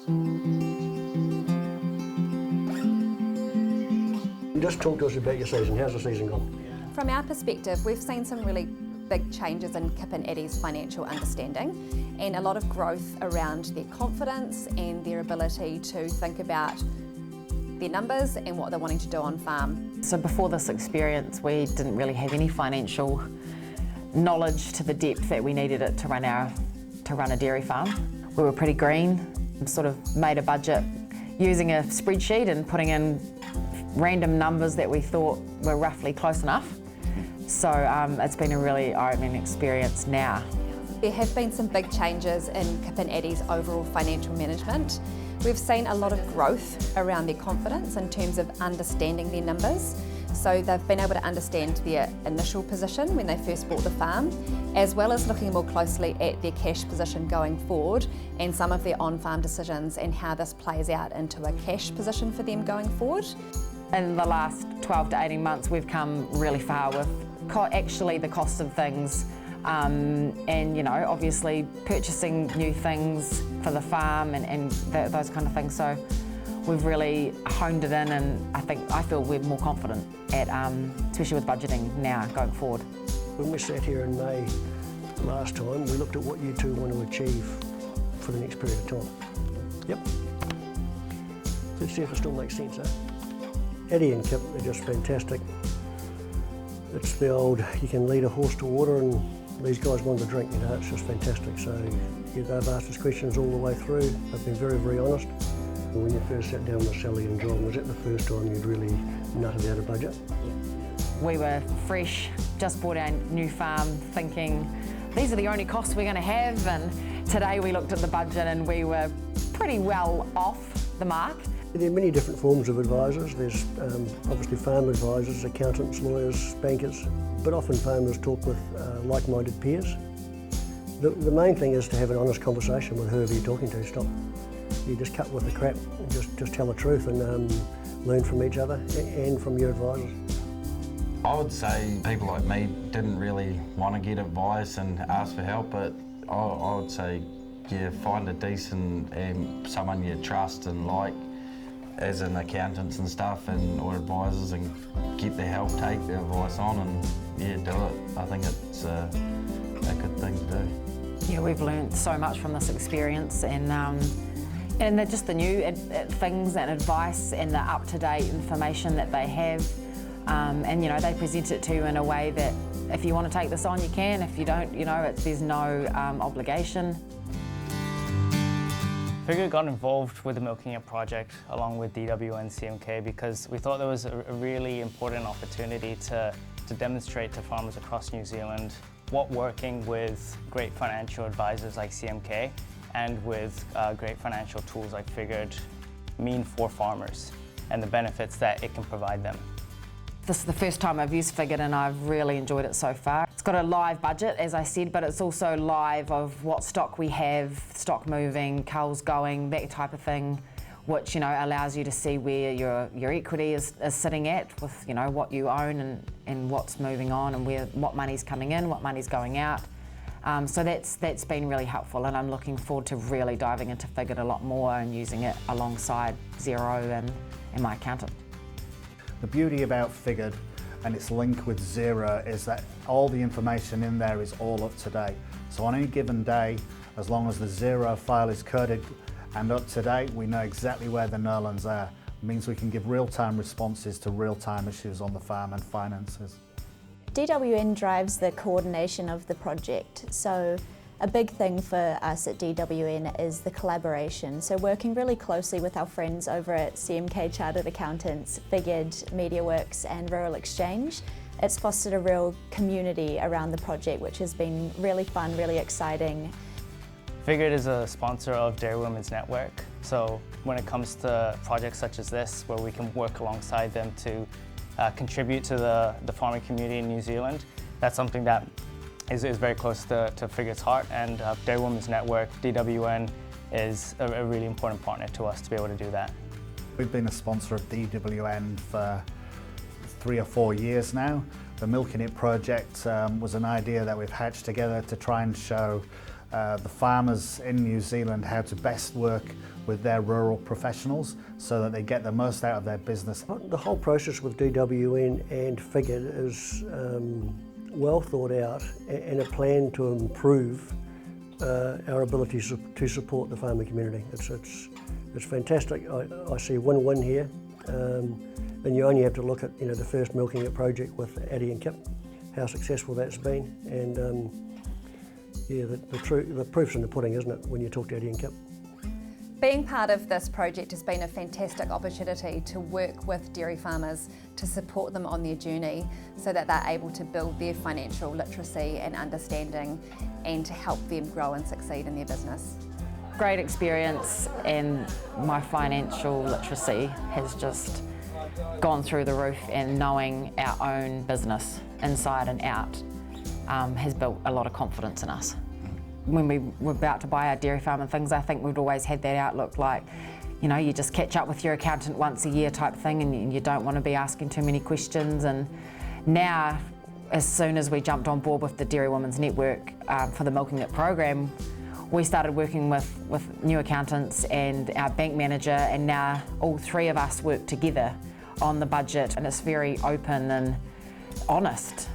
Just talk to us about your season. How's the season gone? From our perspective, we've seen some really big changes in Kip and Addie's financial understanding and a lot of growth around their confidence and their ability to think about their numbers and what they're wanting to do on farm. So before this experience, we didn't really have any financial knowledge to the depth that we needed it to run a dairy farm. We were pretty green, sort of made a budget using a spreadsheet and putting in random numbers that we thought were roughly close enough. So it's been a really eye-opening experience now. There have been some big changes in Kip and Addie's overall financial management. We've seen a lot of growth around their confidence in terms of understanding their numbers. So they've been able to understand their initial position when they first bought the farm, as well as looking more closely at their cash position going forward and some of their on-farm decisions and how this plays out into a cash position for them going forward. In the last 12 to 18 months, we've come really far with actually the cost of things and, you know, obviously purchasing new things for the farm and those kind of things. So we've really honed it in, and I feel we're more confident at, especially with budgeting now going forward. When we sat here in May last time, we looked at what you two want to achieve for the next period of time. Yep. Let's see if it still makes sense, eh? Addie and Kip are just fantastic. It's the old, you can lead a horse to water and these guys want to drink, you know, it's just fantastic. So yeah, they've asked us questions all the way through. They've been very, very honest. When you first sat down with Sally and John, was that the first time you'd really nutted out a budget? We were fresh, just bought our new farm thinking these are the only costs we're going to have, and today we looked at the budget and we were pretty well off the mark. There are many different forms of advisors. There's obviously farm advisors, accountants, lawyers, bankers, but often farmers talk with like-minded peers. The main thing is to have an honest conversation with whoever you're talking to. Stop. You just cut with the crap and just tell the truth and learn from each other and from your advisors. I would say people like me didn't really want to get advice and ask for help, but I would say, yeah, find a decent someone you trust and like, as in accountants and stuff or advisors, and get the help, take the advice on and yeah, do it. I think it's a good thing to do. Yeah, we've learned so much from this experience, and just the new things and advice and the up-to-date information that they have. And you know, they present it to you in a way that if you want to take this on, you can. If you don't, you know, there's no obligation. Figure got involved with the Milking It project along with DW and CMK because we thought there was a really important opportunity to demonstrate to farmers across New Zealand what working with great financial advisors like CMK and with great financial tools like Figured mean for farmers and the benefits that it can provide them. This is the first time I've used Figured and I've really enjoyed it so far. It's got a live budget, as I said, but it's also live of what stock we have, stock moving, culls going, that type of thing, which, you know, allows you to see where your equity is sitting at with, you know, what you own and what's moving on and what money's coming in, what money's going out. So that's been really helpful, and I'm looking forward to really diving into Figured a lot more and using it alongside Xero and my accountant. The beauty about Figured and its link with Xero is that all the information in there is all up to date. So on any given day, as long as the Xero file is coded and up to date, we know exactly where the Nerlands are. It means we can give real-time responses to real-time issues on the farm and finances. DWN drives the coordination of the project, so a big thing for us at DWN is the collaboration. So working really closely with our friends over at CMK Chartered Accountants, Figured, MediaWorks and Rural Exchange, it's fostered a real community around the project, which has been really fun, really exciting. Figured is a sponsor of Dairy Women's Network, so when it comes to projects such as this, where we can work alongside them to contribute to the farming community in New Zealand, that's something that is very close to Figured's heart, and Dairy Women's Network, DWN, is a really important partner to us to be able to do that. We've been a sponsor of DWN for 3 or 4 years now. The Milking It project was an idea that we've hatched together to try and show the farmers in New Zealand how to best work with their rural professionals so that they get the most out of their business. The whole process with DWN and Figured is well thought out and a plan to improve our ability to support the farming community. It's fantastic. I see win-win here, and you only have to look at the first Milking It project with Addie and Kip, how successful that's been, and yeah, the proof's in the pudding, isn't it, when you talk to Addie and Kip. Being part of this project has been a fantastic opportunity to work with dairy farmers to support them on their journey so that they're able to build their financial literacy and understanding and to help them grow and succeed in their business. Great experience, and my financial literacy has just gone through the roof, and knowing our own business inside and out has built a lot of confidence in us. When we were about to buy our dairy farm and things, I think we'd always had that outlook like, you just catch up with your accountant once a year type thing, and you don't want to be asking too many questions. And now, as soon as we jumped on board with the Dairy Women's Network for the Milking It program, we started working with new accountants and our bank manager, and now all three of us work together on the budget, and it's very open and honest.